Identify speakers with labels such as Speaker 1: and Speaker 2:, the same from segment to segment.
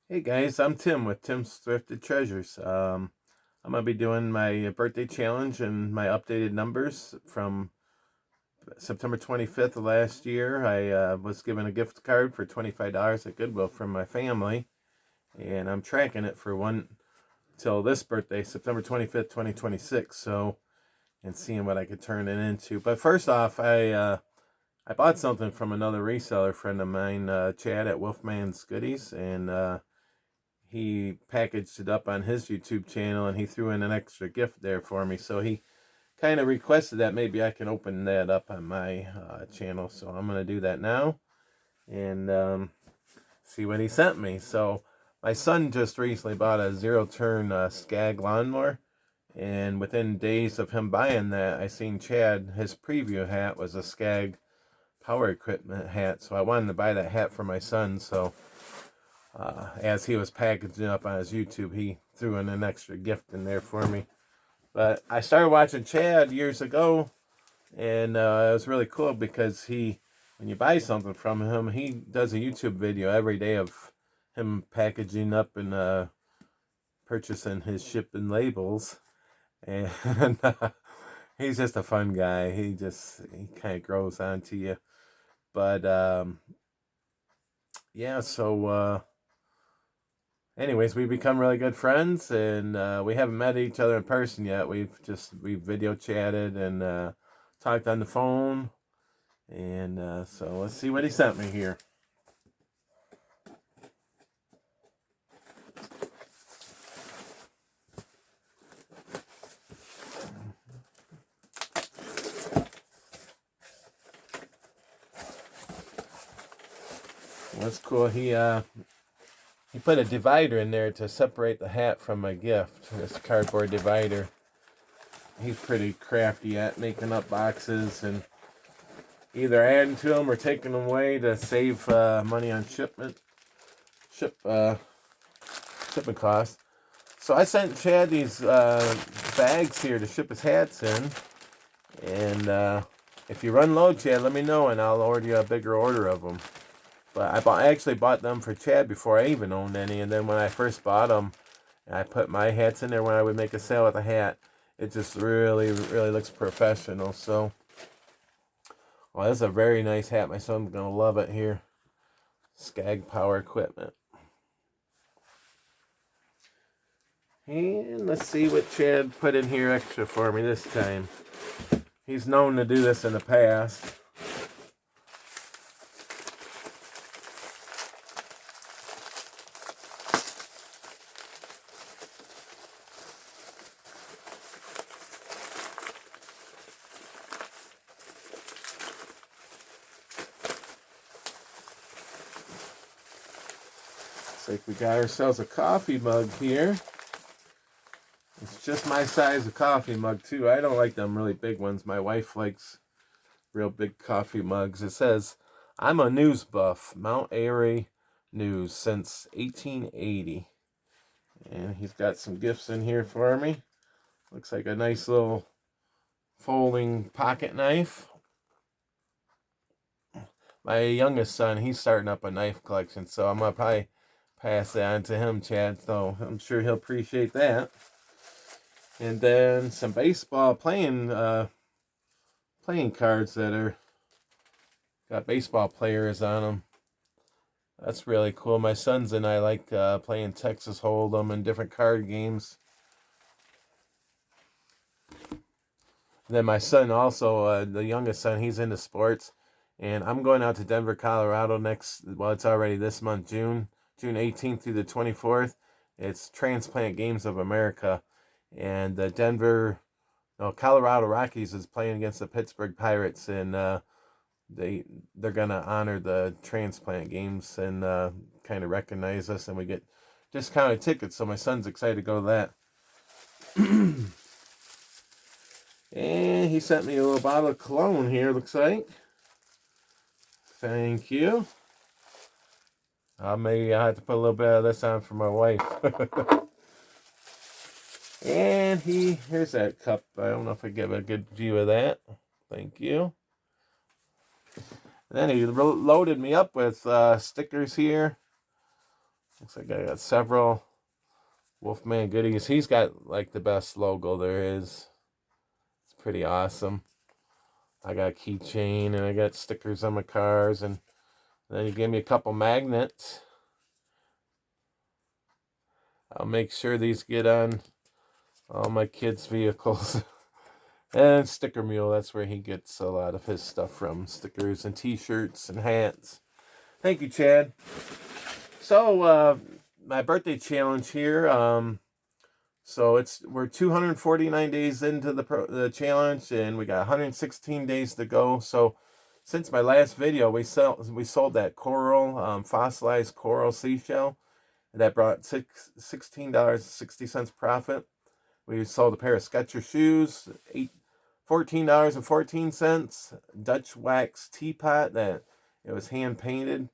Speaker 1: Hey guys, I'm Tim with Tim's Thrifted Treasures. I'm gonna be doing my birthday challenge and my updated numbers from September 25th of last year. I was given a gift card for $25 at Goodwill from my family, and I'm tracking it for one till this birthday, September 25th, 2026. So, and seeing what I could turn it into. But first off, I bought something from another reseller friend of mine, Chad at Wolfman's Goodies, and he packaged it up on his YouTube channel and he threw in an extra gift there for me. So he kind of requested that maybe I can open that up on my channel. So I'm going to do that now and see what he sent me. So my son just recently bought a zero-turn Skag lawnmower. And within days of him buying that, I seen Chad, his preview hat was a Skag power equipment hat. So I wanted to buy that hat for my son. So as he was packaging up on his YouTube, he threw in an extra gift in there for me. But I started watching Chad years ago, and it was really cool because when you buy something from him, he does a YouTube video every day of him packaging up and purchasing his shipping labels. And he's just a fun guy. He kind of grows onto you. But yeah, so anyways, we become really good friends, and we haven't met each other in person yet. We've video chatted and talked on the phone, and so let's see what he sent me here. That's cool. He put a divider in there to separate the hat from my gift. This cardboard divider. He's pretty crafty at making up boxes and either adding to them or taking them away to save money on shipment costs. So I sent Chad these bags here to ship his hats in, and if you run low, Chad, let me know and I'll order you a bigger order of them. But I actually bought them for Chad before I even owned any, and then when I first bought them, and I put my hats in there when I would make a sale with a hat, it just really, really looks professional. So, well, this is a very nice hat. My son's gonna love it here. Skag Power Equipment. And let's see what Chad put in here extra for me this time. He's known to do this in the past. Like we got ourselves a coffee mug here. It's just my size of coffee mug too. I don't like them really big ones. My wife likes real big coffee mugs. It says, "I'm a news buff, Mount Airy News since 1880." And he's got some gifts in here for me. Looks like a nice little folding pocket knife. My youngest son, he's starting up a knife collection, so I'm gonna probably pass that on to him, Chad, so I'm sure he'll appreciate that. And then some baseball playing cards that are got baseball players on them. That's really cool. My sons and I like playing Texas Hold'em and different card games. And then my son also, the youngest son, he's into sports. And I'm going out to Denver, Colorado it's already this month, June 18th through the 24th. It's Transplant Games of America. And the Colorado Rockies is playing against the Pittsburgh Pirates. And they're going to honor the Transplant Games and kind of recognize us. And we get discounted tickets. So my son's excited to go to that. And he sent me a little bottle of cologne here, looks like. Thank you. Maybe I'll have to put a little bit of this on for my wife. And here's that cup. I don't know if I give a good view of that. Thank you. And then he loaded me up with stickers here. Looks like I got several Wolfman goodies. He's got like the best logo there is. It's pretty awesome. I got a keychain and I got stickers on my cars, and then he gave me a couple magnets. I'll make sure these get on all my kids' vehicles. And Sticker Mule, that's where he gets a lot of his stuff from. Stickers and t-shirts and hats. Thank you, Chad. So, my birthday challenge here. So we're 249 days into the challenge, and we got 116 days to go. So since my last video, we sold that coral, fossilized coral seashell. That brought $16.60 profit. We sold a pair of Skechers shoes, $14.14. Dutch wax teapot that it was hand painted.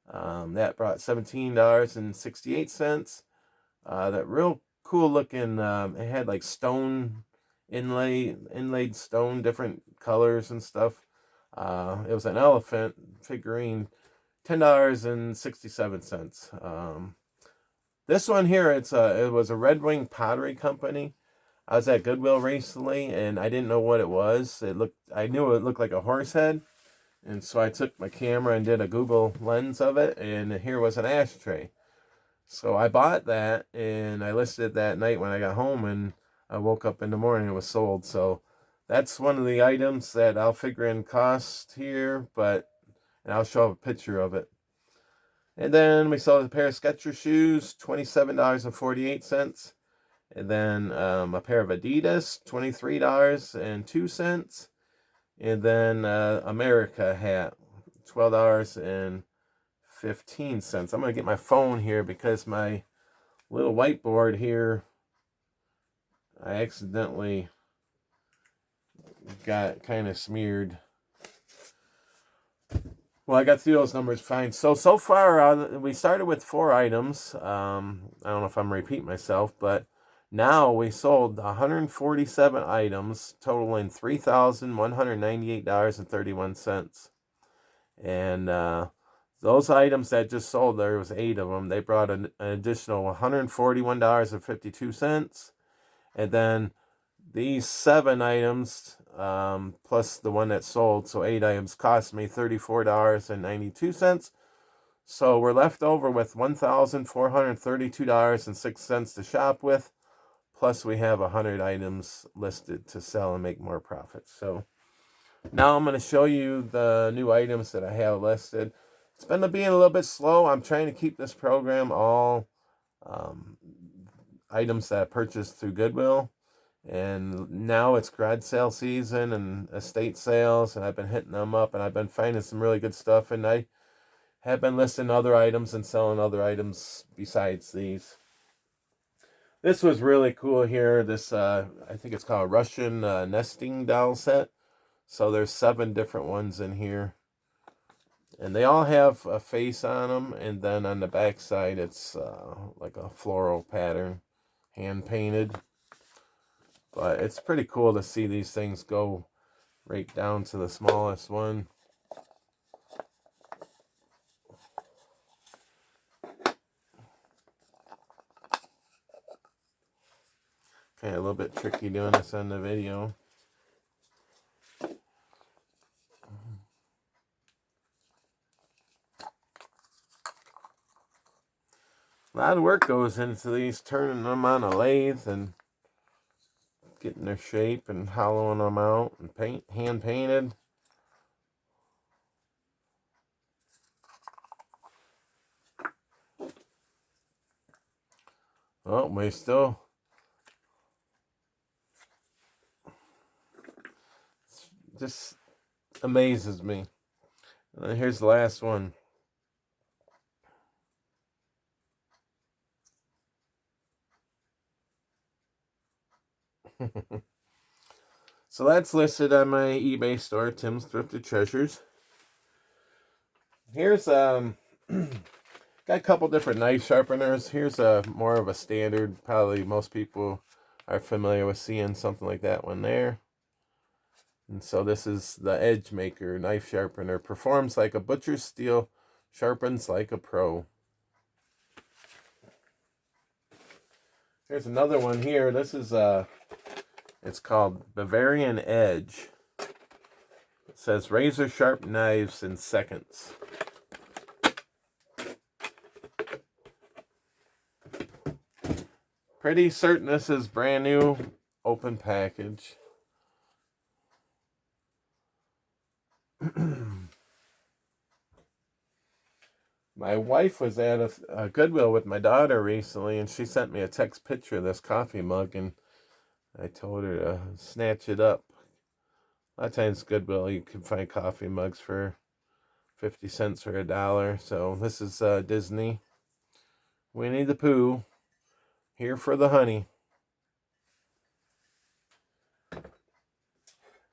Speaker 1: That brought $17.68. That real cool looking, it had like stone inlaid stone, different colors and stuff. It was an elephant figurine, $10.67. This one here, it was a Red Wing Pottery Company. I was at Goodwill recently, and I didn't know what it was. I knew it looked like a horse head, and so I took my camera and did a Google lens of it, and here was an ashtray. So I bought that, and I listed it that night when I got home, and I woke up in the morning and it was sold. So that's one of the items that I'll figure in cost here, and I'll show a picture of it. And then we sold a pair of Skechers shoes, $27.48. And then a pair of Adidas, $23.02. And then America hat, $12.15. I'm going to get my phone here because my little whiteboard here, I accidentally got kind of smeared. Well, I got through those numbers fine. So far, we started with 4 items. I don't know if I'm repeating myself, but now we sold 147 items, totaling $3,198.31. And those items that just sold, there was 8 of them. They brought an additional $141.52. And then these 7 items, plus the one that sold, so 8 items, cost me $34.92. So we're left over with $1,432.06 to shop with. Plus we have 100 items listed to sell and make more profits. So now I'm going to show you the new items that I have listed. It's been being a little bit slow. I'm trying to keep this program all items that I purchased through Goodwill. And now it's garage sale season and estate sales, and I've been hitting them up, and I've been finding some really good stuff, and I have been listing other items and selling other items besides these. This was really cool here. This, I think it's called a Russian nesting doll set. So there's 7 different ones in here. And they all have a face on them. And then on the back side, it's like a floral pattern, hand painted. But it's pretty cool to see these things go right down to the smallest one. Kind of a little bit tricky doing this on the video. A lot of work goes into these, turning them on a lathe and getting their shape and hollowing them out and hand painted. Oh, we still just amazes me. And here's the last one. So that's listed on my eBay store, Tim's Thrifted Treasures. Here's got a couple different knife sharpeners. Here's a more of a standard. Probably most people are familiar with seeing something like that one there. And so this is the Edge Maker knife sharpener. Performs like a butcher's steel, sharpens like a pro. Here's another one here. This is it's called Bavarian Edge. It says razor sharp knives in seconds. Pretty certain this is brand new, open package. My wife was at a Goodwill with my daughter recently, and she sent me a text picture of this coffee mug, and I told her to snatch it up. A lot of times Goodwill, you can find coffee mugs for 50 cents or $1. So this is Disney. Winnie the Pooh, here for the honey.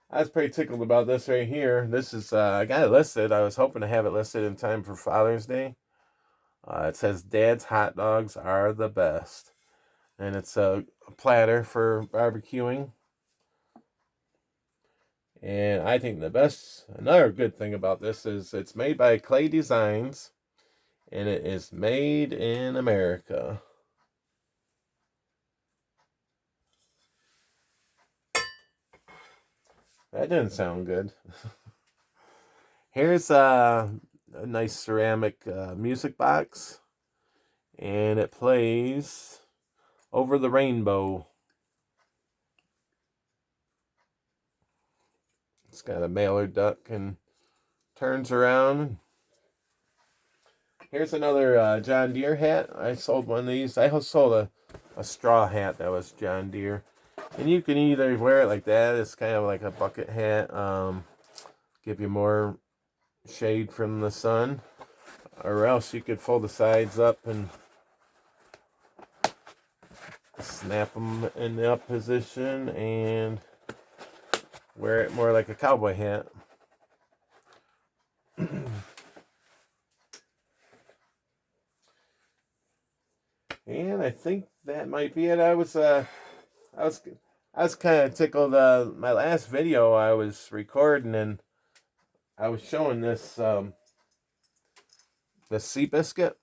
Speaker 1: I was pretty tickled about this right here. This is, I got it listed. I was hoping to have it listed in time for Father's Day. It says, Dad's hot dogs are the best. And it's a platter for barbecuing. And I think another good thing about this is it's made by Clay Designs. And it is made in America. That didn't sound good. Here's a nice ceramic music box. And it plays Over the Rainbow. It's got a mailer duck and turns around. Here's another John Deere hat. I sold one of these. I sold a straw hat that was John Deere. And you can either wear it like that. It's kind of like a bucket hat. Give you more shade from the sun. Or else you could fold the sides up and snap them in the up position and wear it more like a cowboy hat. And I think that might be it. I was kind of tickled. My last video I was recording, and I was showing this the Seabiscuit.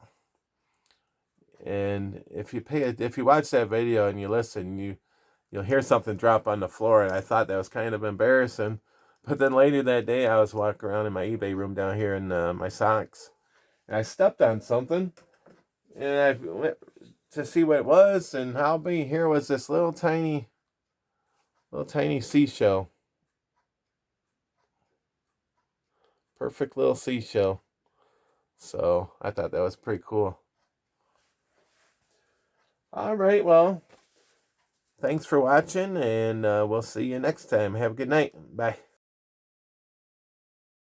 Speaker 1: And if you watch that video and you listen, you'll hear something drop on the floor, and I thought that was kind of embarrassing. But then later that day, I was walking around in my eBay room down here in my socks, and I stepped on something, and I went to see what it was, and here was this little tiny seashell. Perfect little seashell. So I thought that was pretty cool. All right, well, thanks for watching, and we'll see you next time. Have a good night. Bye.